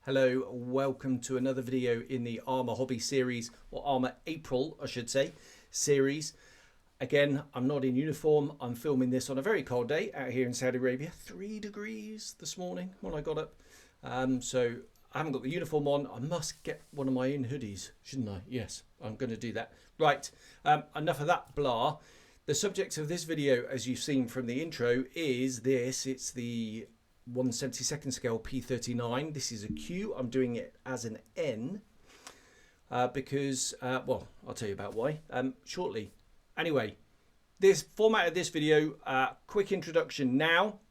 Hello, welcome to another video in the Arma hobby series, or Arma April I should say, series. Again, I'm not in uniform. I'm filming this on a very cold day out here in Saudi Arabia. 3 degrees this morning when I got up. So I haven't got the uniform on. I must get one of my own hoodies, shouldn't I? Yes, I'm going to do that. Right, enough of that blah. The subject of this video, as you've seen from the intro, is this. It's the 1/72 scale P-39. This is a Q. I'm doing it as an N because, well, I'll tell you about why shortly. Anyway, this format of this video, quick introduction now,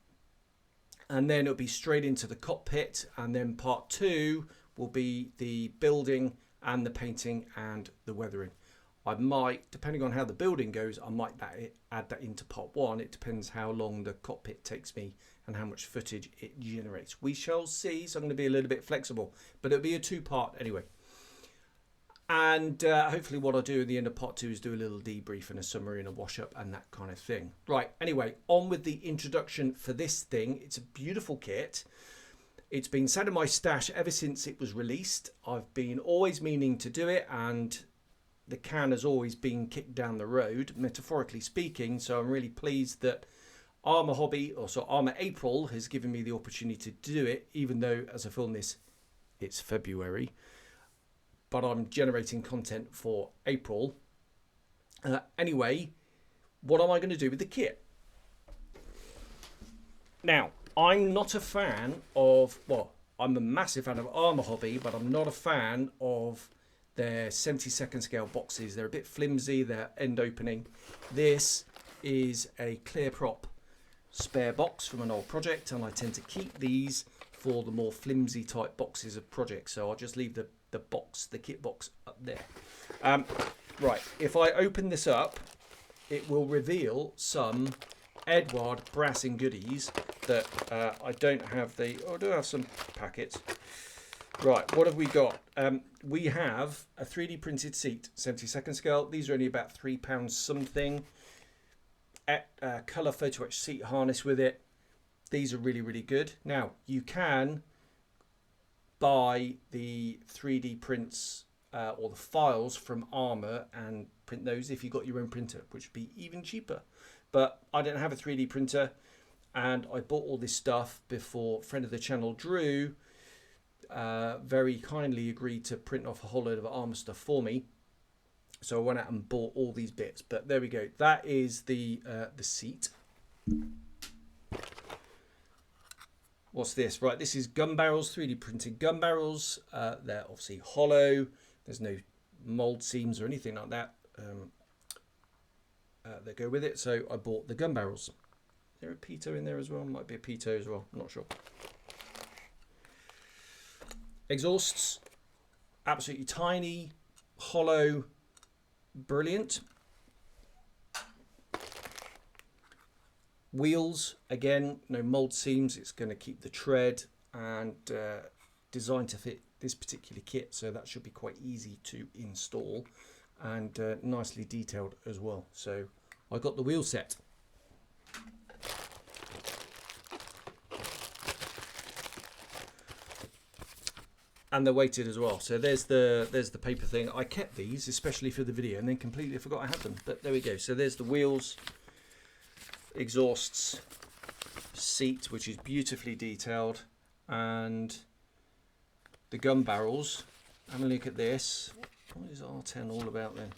and then it'll be straight into the cockpit, and then part 2 will be the building and the painting and the weathering. I might, depending on how the building goes, I might add that into part 1. It depends how long the cockpit takes me and how much footage it generates. We shall see, so I'm going to be a little bit flexible, but it'll be a 2-part anyway. And hopefully what I'll do at the end of part 2 is do a little debrief and a summary and a wash up and that kind of thing. Right, anyway, on with the introduction for this thing. It's a beautiful kit. It's been sat in my stash ever since it was released. I've been always meaning to do it, and the can has always been kicked down the road, metaphorically speaking. So I'm really pleased that Arma Hobby, or so Arma April, has given me the opportunity to do it, even though as I film this, it's February. But I'm generating content for April. Anyway, what am I going to do with the kit? Now, I'm not a fan of, well, I'm a massive fan of Arma Hobby, but I'm not a fan of their 72nd scale boxes. They're a bit flimsy, they're end opening. This is a clear prop spare box from an old project, and I tend to keep these for the more flimsy type boxes of projects. So I'll just leave the box, the kit box, up there. Right, if I open this up, it will reveal some Edward brass and goodies that I don't have the, oh, I do have some packets. Right, what have we got? We have a 3D printed seat, 72nd scale. These are only about £3 something. Colour photo etched seat harness with it. These are really, really good. Now, you can buy the 3D prints or the files from Arma and print those if you've got your own printer, which would be even cheaper. But I don't have a 3D printer, and I bought all this stuff before friend of the channel, Drew, very kindly agreed to print off a whole load of Arma stuff for me. So I went out and bought all these bits. But there we go. That is the seat. What's this? Right, this is gun barrels, 3D printed gun barrels. They're obviously hollow. There's no mold seams or anything like that that go with it. So I bought the gun barrels. Is there a pitot in there as well? Might be a pitot as well. I'm not sure. Exhausts, absolutely tiny, hollow, brilliant. Wheels, again, no mold seams. It's going to keep the tread, and designed to fit this particular kit, so that should be quite easy to install, and nicely detailed as well. So I got the wheel set. And they're weighted as well. So there's the paper thing. I kept these especially for the video and then completely forgot I had them. But there we go. So there's the wheels, exhausts, seat, which is beautifully detailed, and the gun barrels. Have a look at this. What is R10 all about then?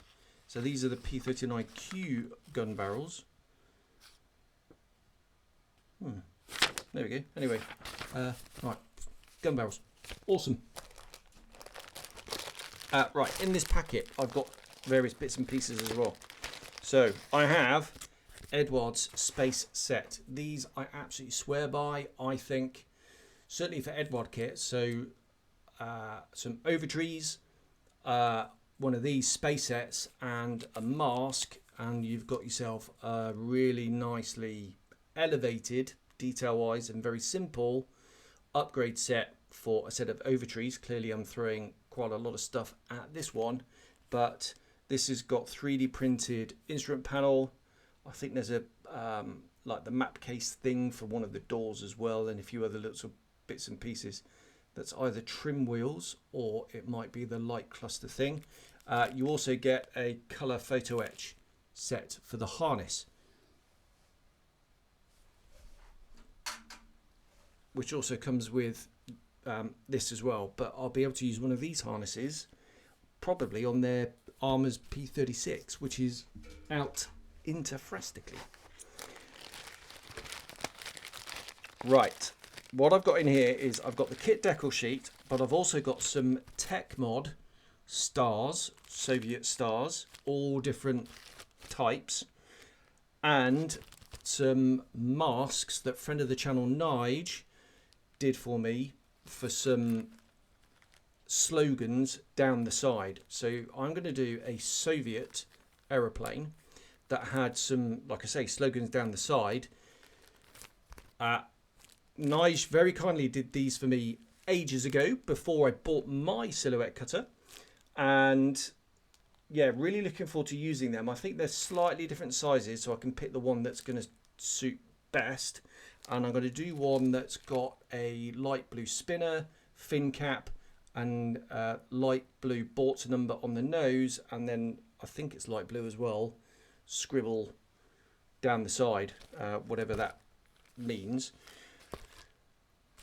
So these are the P-39Q gun barrels. There we go. Anyway, right, gun barrels. Awesome. Right, in this packet I've got various bits and pieces as well. So I have Edward's space set. These I absolutely swear by. I think certainly for Edward kits. So some overtrees, one of these space sets, and a mask, and you've got yourself a really nicely elevated, detail wise and very simple upgrade set for a set of overtrees. Clearly I'm throwing quite a lot of stuff at this one, but this has got 3D printed instrument panel. I think there's a like the map case thing for one of the doors as well, and a few other little bits and pieces. that's either trim wheels or it might be the light cluster thing. You also get a colour photo etch set for the harness, which also comes with this as well. But I'll be able to use one of these harnesses probably on their Arma's P-36, which is out interfrastically. Right, what I've got in here is I've got the kit decal sheet, but I've also got some Tech Mod stars, Soviet stars, all different types, and some masks that friend of the channel Nige did for me for some slogans down the side. So I'm going to do a Soviet aeroplane that had some, like I say, slogans down the side. Nige very kindly did these for me ages ago before I bought my silhouette cutter, and yeah, really looking forward to using them. I think they're slightly different sizes, so I can pick the one that's going to suit best. And I'm going to do one that's got a light blue spinner, fin cap, and light blue Bort number on the nose, and then I think it's light blue as well, scribble down the side, whatever that means.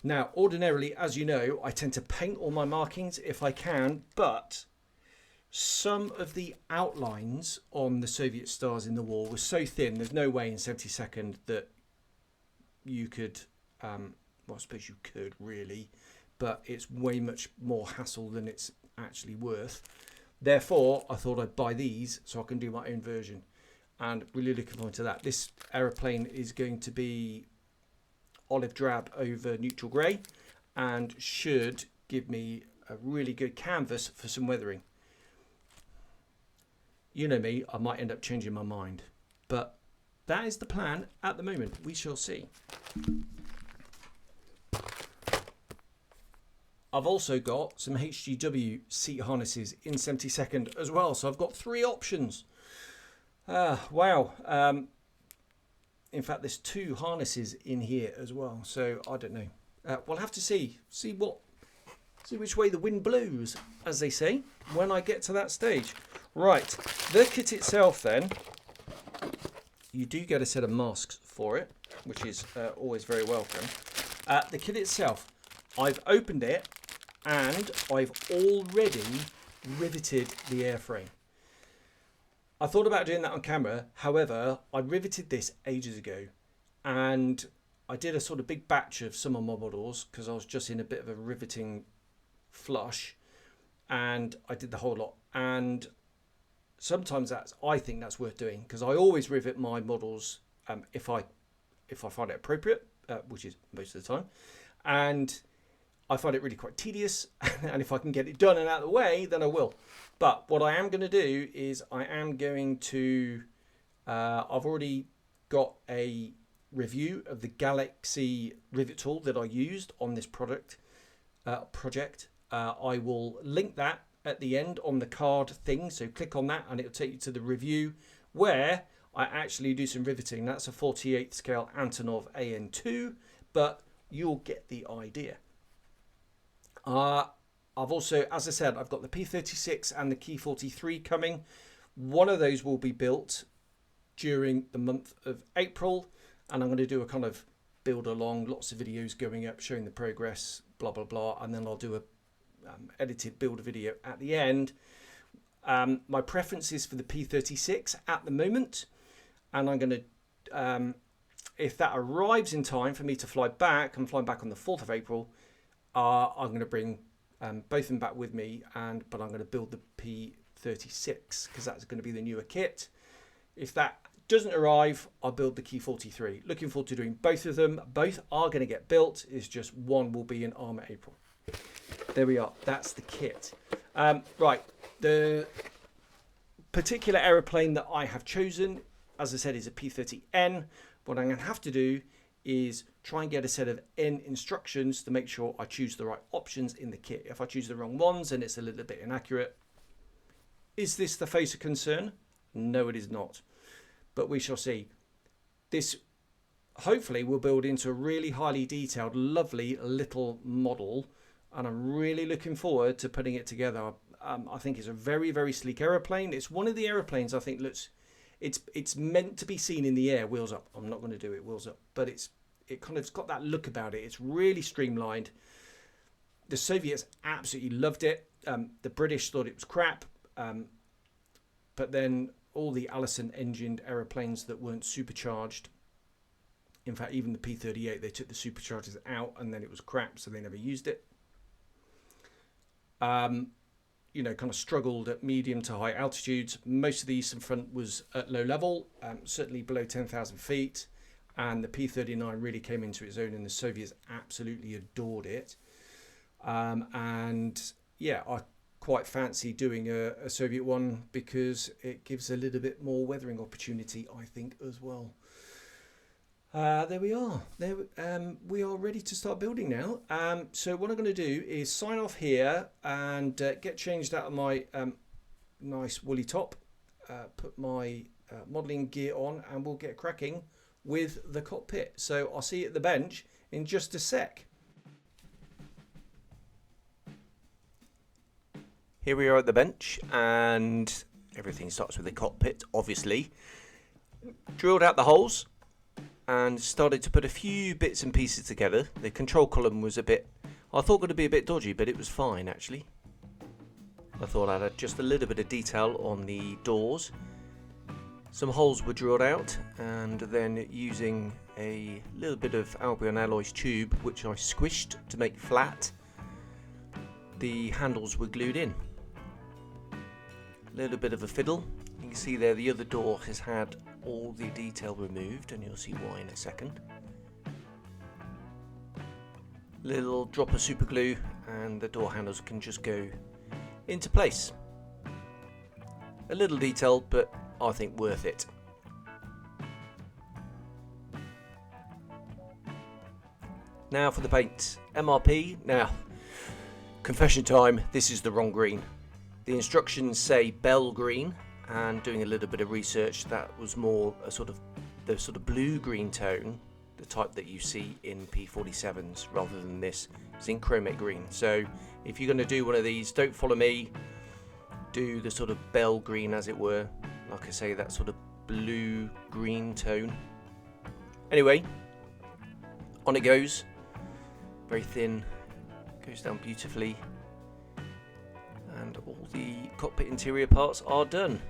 Now, ordinarily, as you know, I tend to paint all my markings if I can, but some of the outlines on the Soviet stars in the wall were so thin, there's no way in 72nd that you could, well, I suppose you could really, but it's way much more hassle than it's actually worth. Therefore, I thought I'd buy these so I can do my own version, and really looking forward to that. This aeroplane is going to be olive drab over neutral grey and should give me a really good canvas for some weathering. You know me, I might end up changing my mind, but that is the plan at the moment. We shall see. I've also got some HGW seat harnesses in 72nd as well, so I've got 3 options. Wow. In fact, there's 2 harnesses in here as well, so I don't know. We'll have to see which way the wind blows, as they say, when I get to that stage. Right, the kit itself then, you do get a set of masks for it, which is always very welcome. The kit itself, I've opened it and I've already riveted the airframe. I thought about doing that on camera, however, I riveted this ages ago, and I did a sort of big batch of some of my models because I was just in a bit of a riveting flush, and I did the whole lot. And sometimes I think that's worth doing, because I always rivet my models if I find it appropriate, which is most of the time, and I find it really quite tedious, and if I can get it done and out of the way, then I will. But what I am going to do is I am going to, I've already got a review of the Galaxy rivet tool that I used on this project. I will link that at the end on the card thing, so click on that and it'll take you to the review where I actually do some riveting. That's a 48th scale Antonov AN2, but you'll get the idea. I've also, as I said, I've got the P-36 and the Key 43 coming. One of those will be built during the month of April, and I'm going to do a kind of build along, lots of videos going up showing the progress, blah blah blah, and then I'll do a edited build video at the end. My preference is for the P-36 at the moment, and I'm going to, if that arrives in time for me to fly back, I'm flying back on the 4th of April, I'm going to bring both of them back with me, but I'm going to build the P-36 because that's going to be the newer kit. If that doesn't arrive, I'll build the Key 43. Looking forward to doing both of them. Both are going to get built. It's just one will be in Arma April. There we are. That's the kit. Right. The particular aeroplane that I have chosen, as I said, is a P-30N. What I'm going to have to do is try and get a set of N instructions to make sure I choose the right options in the kit. If I choose the wrong ones, then it's a little bit inaccurate. Is this the face of concern? No, it is not. But we shall see. This hopefully will build into a really highly detailed, lovely little model and I'm really looking forward to putting it together. I think it's a very, very sleek aeroplane. It's one of the aeroplanes I think looks, it's meant to be seen in the air, wheels up. I'm not going to do it wheels up, but it's got that look about it. It's really streamlined. The Soviets absolutely loved it. The British thought it was crap, but then all the Allison-engined aeroplanes that weren't supercharged. In fact, even the P-38, they took the superchargers out, and then it was crap, so they never used it. You know, kind of struggled at medium to high altitudes. Most of the Eastern Front was at low level, certainly below 10,000 feet. And the P-39 really came into its own, and the Soviets absolutely adored it. And yeah, I quite fancy doing a Soviet one because it gives a little bit more weathering opportunity, I think, as well. There we are. We are ready to start building now. So what I'm going to do is sign off here and get changed out of my nice woolly top, put my modelling gear on, and we'll get cracking with the cockpit. So I'll see you at the bench in just a sec. Here we are at the bench, and everything starts with the cockpit, obviously. Drilled out the holes and started to put a few bits and pieces together. The control column was I thought going to be a bit dodgy, but it was fine actually. I thought I'd add just a little bit of detail on the doors. Some holes were drilled out, and then using a little bit of Albion Alloys tube, which I squished to make flat, the handles were glued in. A little bit of a fiddle. You can see there the other door has had all the detail removed, and you'll see why in a second. Little drop of super glue, and the door handles can just go into place. A little detailed, but I think worth it. Now for the paint. MRP. Now, confession time, this is the wrong green. The instructions say bell green, and doing a little bit of research, that was more the sort of blue-green tone, the type that you see in P-47s, rather than this zinc chromate green. So if you're going to do one of these, don't follow me, do the sort of bell green, as it were. Like I say, that sort of blue-green tone. Anyway, on it goes. Very thin, goes down beautifully, and all the cockpit interior parts are done.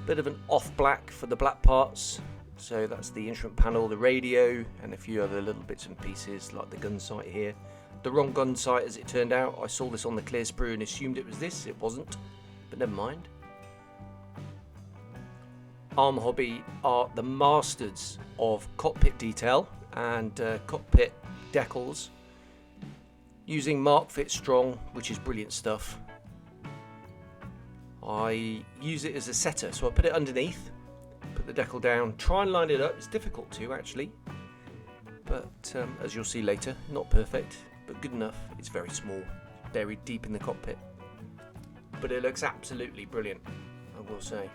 Bit of an off black for the black parts, so that's the instrument panel, the radio, and a few other little bits and pieces like the gun sight here. The wrong gun sight, as it turned out. I saw this on the clear sprue and assumed it was this. It wasn't, but never mind. Arma Hobby are the masters of cockpit detail and cockpit decals using Mark Fit Strong, which is brilliant stuff. I use it as a setter, so I put it underneath, put the decal down, try and line it up. It's difficult to actually, but as you'll see later, not perfect, but good enough. It's very small, buried deep in the cockpit, but it looks absolutely brilliant, I will say.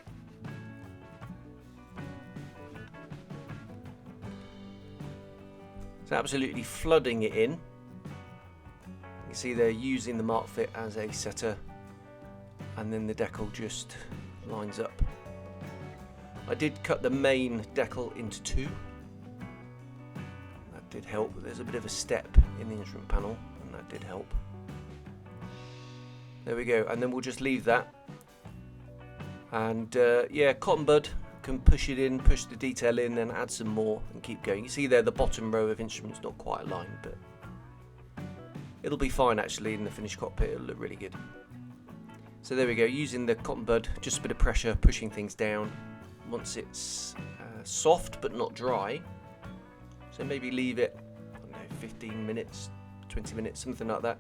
It's absolutely flooding it in. You can see they're using the Mark Fit as a setter, and then the decal just lines up. I did cut the main decal into two. That did help. There's a bit of a step in the instrument panel, and that did help. There we go, and then we'll just leave that. And yeah, cotton bud can push it in, push the detail in, and add some more and keep going. You see there the bottom row of instruments not quite aligned, but it'll be fine actually in the finished cockpit. It'll look really good. So there we go, using the cotton bud, just a bit of pressure, pushing things down. Once it's soft but not dry, so maybe leave it, I don't know, 15 minutes, 20 minutes, something like that.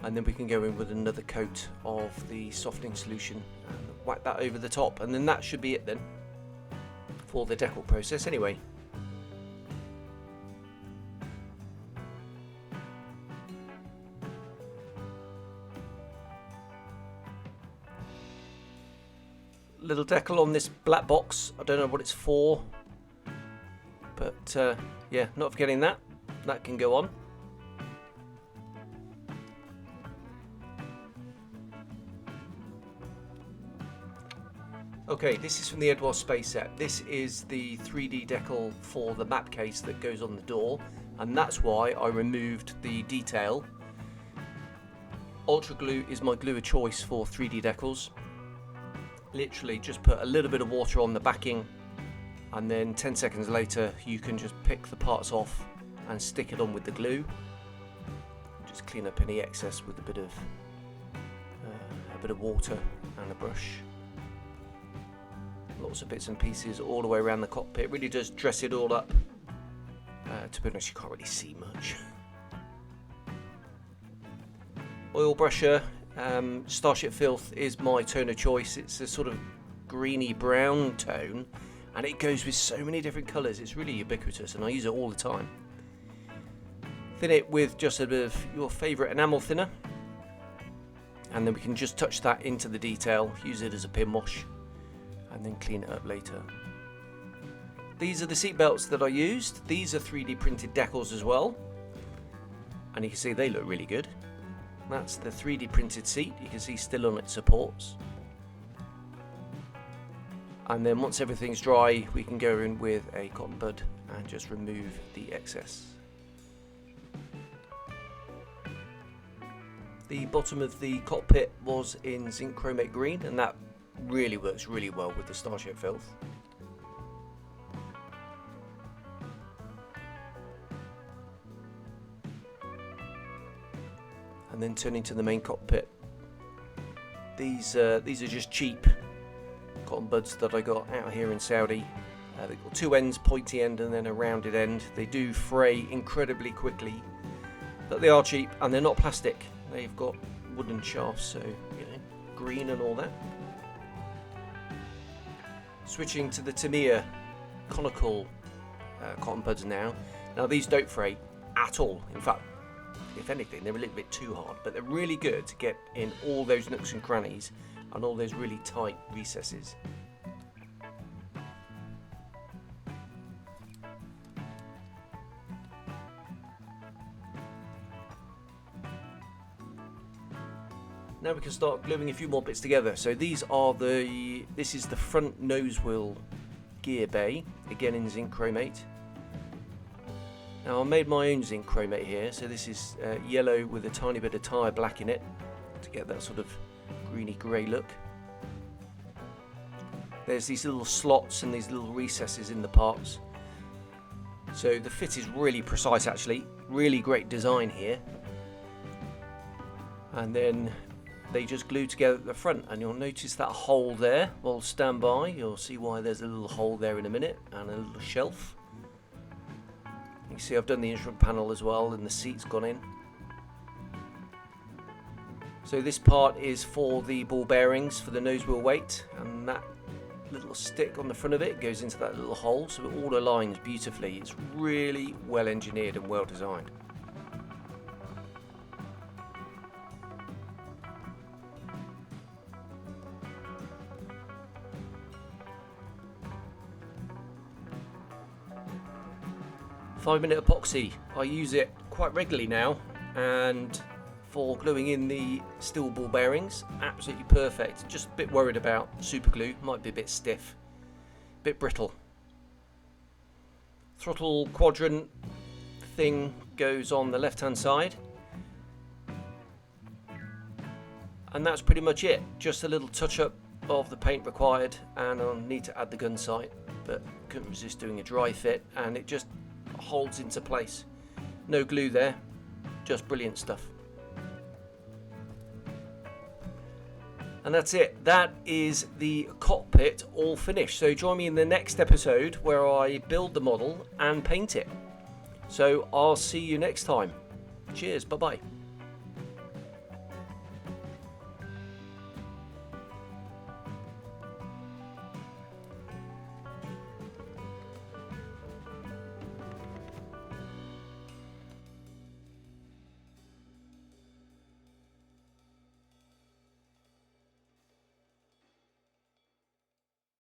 And then we can go in with another coat of the softening solution and whack that over the top, and then that should be it then for the decal process anyway. Little decal on this black box, I don't know what it's for, but yeah, not forgetting that can go on. Okay, this is from the Edward Space Set. This is the 3D decal for the map case that goes on the door, and that's why I removed the detail. Ultra glue is my glue of choice for 3D decals. Literally just put a little bit of water on the backing, and then 10 seconds later you can just pick the parts off and stick it on with the glue. Just clean up any excess with a bit of water and a brush. Lots of bits and pieces all the way around the cockpit. Really does dress it all up. To be honest, you can't really see much. Oil brusher, Starship Filth is my tone of choice. It's a sort of greeny brown tone, and it goes with so many different colours. It's really ubiquitous, and I use it all the time. Thin it with just a bit of your favourite enamel thinner, and then we can just touch that into the detail, use it as a pin wash, and then clean it up later. These are the seat belts that I used. These are 3D printed decals as well, and you can see they look really good. That's the 3D printed seat. You can see still on its supports. And then once everything's dry, we can go in with a cotton bud and just remove the excess. The bottom of the cockpit was in zinc chromate green, and that really works really well with the Starship Filth. And then turning to the main cockpit, these are just cheap cotton buds that I got out here in Saudi. They've got two ends, pointy end and then a rounded end. They do fray incredibly quickly, but they are cheap and they're not plastic. They've got wooden shafts, so you know, green and all that. Switching to the Tamiya conical cotton buds now. Now these don't fray at all. In fact, if anything, they're a little bit too hard, but they're really good to get in all those nooks and crannies and all those really tight recesses. Now we can start gluing a few more bits together. So this is the front nose wheel gear bay, again in zinc chromate. Now I made my own zinc chromate here, so this is yellow with a tiny bit of tyre black in it to get that sort of greeny grey look. There's these little slots and these little recesses in the parts. So the fit is really precise actually, really great design here. And then they just glue together at the front, and you'll notice that hole there. Well, stand by, you'll see why there's a little hole there in a minute, and a little shelf. You can see I've done the instrument panel as well, and the seat's gone in. So this part is for the ball bearings for the nose wheel weight, and that little stick on the front of it goes into that little hole, so it all aligns beautifully. It's really well engineered and well designed. Five-minute epoxy. I use it quite regularly now, and for gluing in the steel ball bearings, absolutely perfect. Just a bit worried about super glue, might be a bit stiff, a bit brittle. Throttle quadrant thing goes on the left hand side, and that's pretty much it. Just a little touch up of the paint required, and I'll need to add the gun sight, but couldn't resist doing a dry fit, and it just holds into place. No glue there, just brilliant stuff. And that's it. That is the cockpit all finished. So join me in the next episode where I build the model and paint it. So I'll see you next time. Cheers, bye bye.